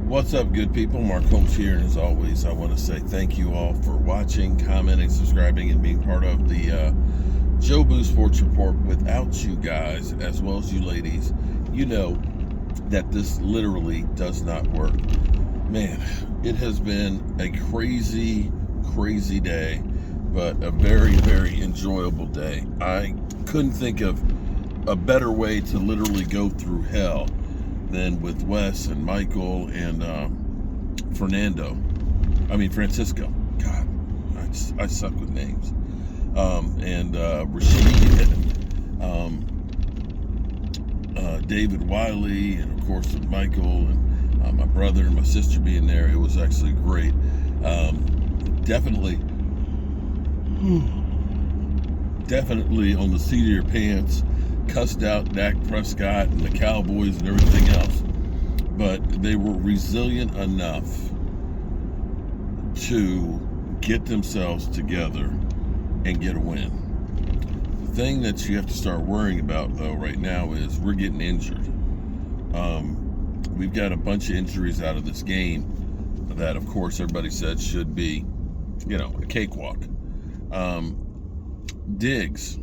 What's up, good people? Mark Holmes here, and as always, I want to say thank you all for watching, commenting, subscribing, and being part of the Joe Boo Sports Report. Without you guys, as well as you ladies, you know that this literally does not work. Man, it has been a crazy, crazy day, but a very, very enjoyable day. I couldn't think of a better way to literally go through hell than with Wes and Michael and Francisco. God, I suck with names. And Rashid, David Wiley, and of course with Michael and my brother and my sister being there. It was actually great. Definitely on the seat of your pants. Cussed out Dak Prescott and the Cowboys and everything else, but they were resilient enough to get themselves together and get a win. The thing that you have to start worrying about, though, right now is we're getting injured. We've got a bunch of injuries out of this game that, of course, everybody said should be, a cakewalk. Diggs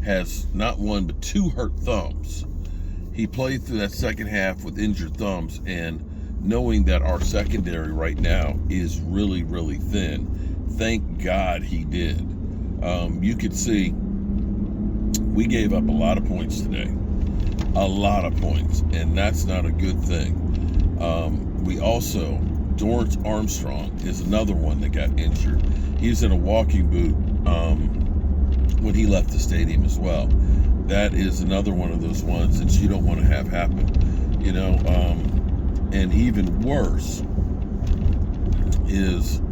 has not one but two hurt thumbs. He played through that second half with injured thumbs, and knowing that our secondary right now is really, really thin, thank God he did. You could see we gave up a lot of points today. A lot of points, and that's not a good thing. We also, Dorance Armstrong is another one that got injured. He's in a walking boot when he left the stadium as well. That is another one of those ones that you don't want to have happen, and even worse is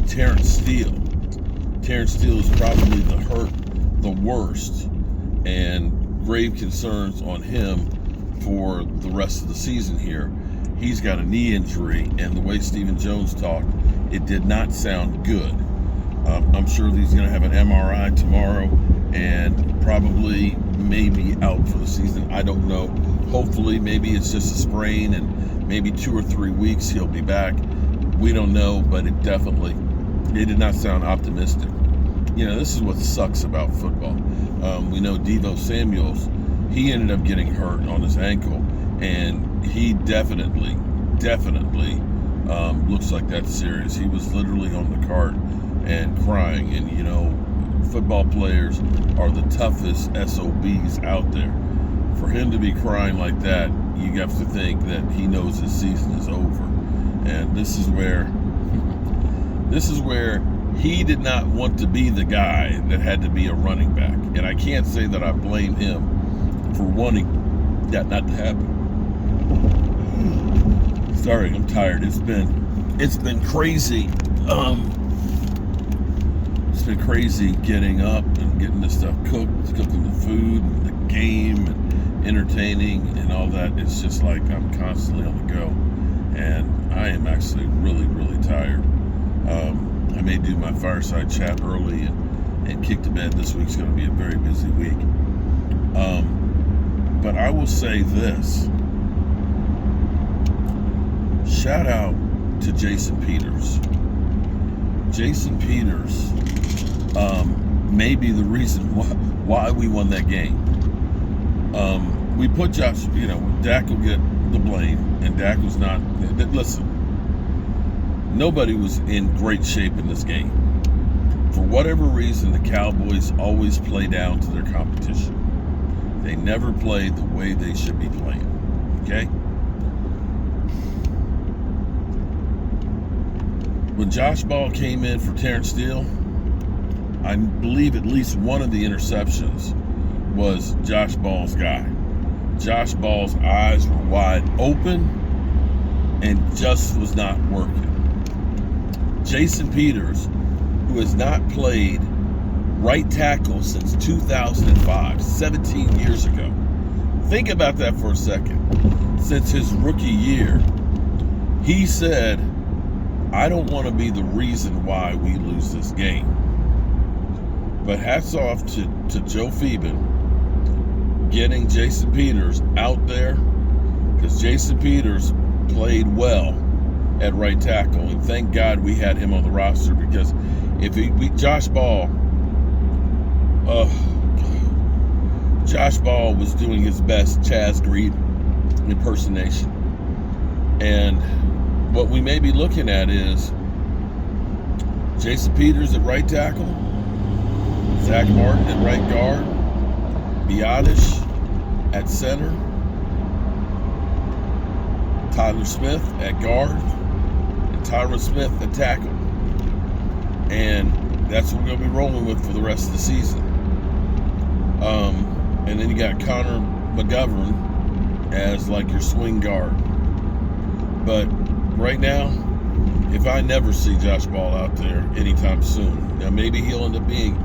Terrence Steele. Terrence Steele is probably the worst, and grave concerns on him for the rest of the season here. He's got a knee injury, and the way Stephen Jones talked, it did not sound good. I'm sure he's going to have an MRI tomorrow and probably maybe out for the season. I don't know. Hopefully, maybe it's just a sprain and maybe 2 or 3 weeks he'll be back. We don't know, but it did not sound optimistic. This is what sucks about football. We know Deebo Samuels, he ended up getting hurt on his ankle, and he definitely looks like that's serious. He was literally on the cart and crying, and football players are the toughest SOBs out there. For him to be crying like that, you have to think that he knows his season is over. And this is where he did not want to be the guy that had to be a running back. And I can't say that I blame him for wanting that not to happen. Sorry, I'm tired. It's been crazy. It's been crazy getting up and getting this stuff cooked, cooking the food and the game and entertaining and all that. It's just like I'm constantly on the go, and I am actually really, really tired. I may do my fireside chat early and kick to bed. This week's going to be a very busy week. But I will say this. Shout out to Jason Peters. Jason Peters may be the reason why we won that game. We put Josh, Dak will get the blame, and Dak was not. Listen, nobody was in great shape in this game. For whatever reason, the Cowboys always play down to their competition. They never play the way they should be playing. Okay? When Josh Ball came in for Terrence Steele, I believe at least one of the interceptions was Josh Ball's guy. Josh Ball's eyes were wide open and just was not working. Jason Peters, who has not played right tackle since 2005, 17 years ago. Think about that for a second. Since his rookie year, he said, I don't want to be the reason why we lose this game. But hats off to Joe Phoeben getting Jason Peters out there, because Jason Peters played well at right tackle, and thank God we had him on the roster, because if Josh Ball was doing his best Chaz Green impersonation. And what we may be looking at is Jason Peters at right tackle, Zach Martin at right guard, Biotish at center, Tyler Smith at guard, and Tyron Smith at tackle. And that's what we're going to be rolling with for the rest of the season. And then you got Connor McGovern as like your swing guard. But right now, if I never see Josh Ball out there anytime soon, now maybe he'll end up being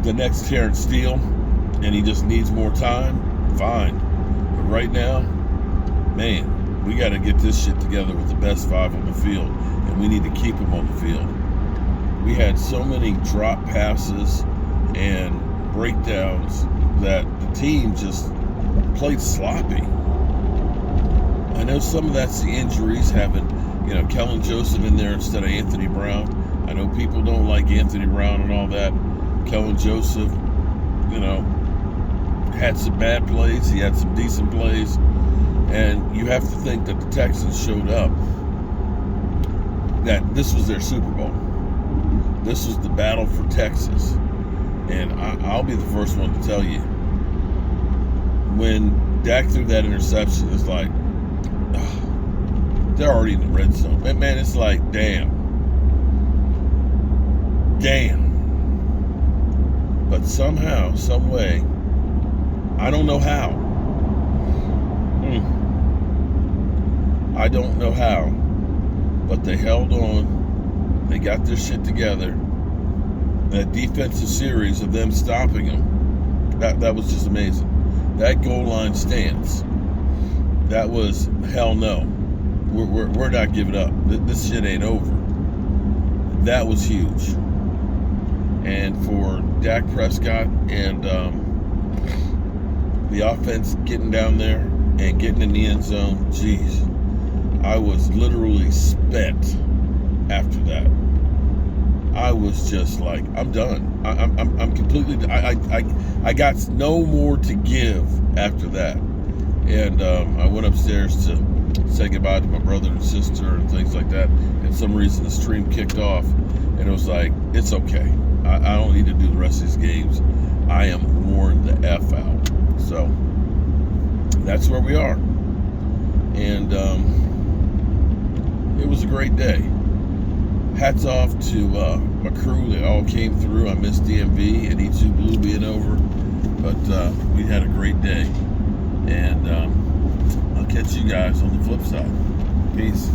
the next Terrence Steele, and he just needs more time, fine. But right now, man, we got to get this shit together with the best five on the field, and we need to keep them on the field. We had so many drop passes and breakdowns that the team just played sloppy. I know some of that's the injuries, having, Kellen Joseph in there instead of Anthony Brown. I know people don't like Anthony Brown and all that. Kellen Joseph, had some bad plays. He had some decent plays. And you have to think that the Texans showed up, that this was their Super Bowl. This was the battle for Texas. And I'll be the first one to tell you, when Dak threw that interception, it's like, they're already in the red zone. Man, it's like, damn. But somehow, some way, I don't know how. I don't know how. But they held on. They got their shit together. That defensive series of them stopping them, that was just amazing. That goal line stance, that was hell no. We're not giving up. This shit ain't over. That was huge. And for Dak Prescott and the offense getting down there and getting in the end zone, geez, I was literally spent after that. I was just like, I'm done. I'm completely. I got no more to give after that. And I went upstairs to say goodbye to my brother and sister and things like that. And some reason the stream kicked off, and it was like, it's okay. I don't need to do the rest of these games. I am worn the F out. So that's where we are. And it was a great day. Hats off to my crew. They all came through. I missed DMV and E2 Blue being over. But we had a great day. And I'll catch you guys on the flip side. Peace.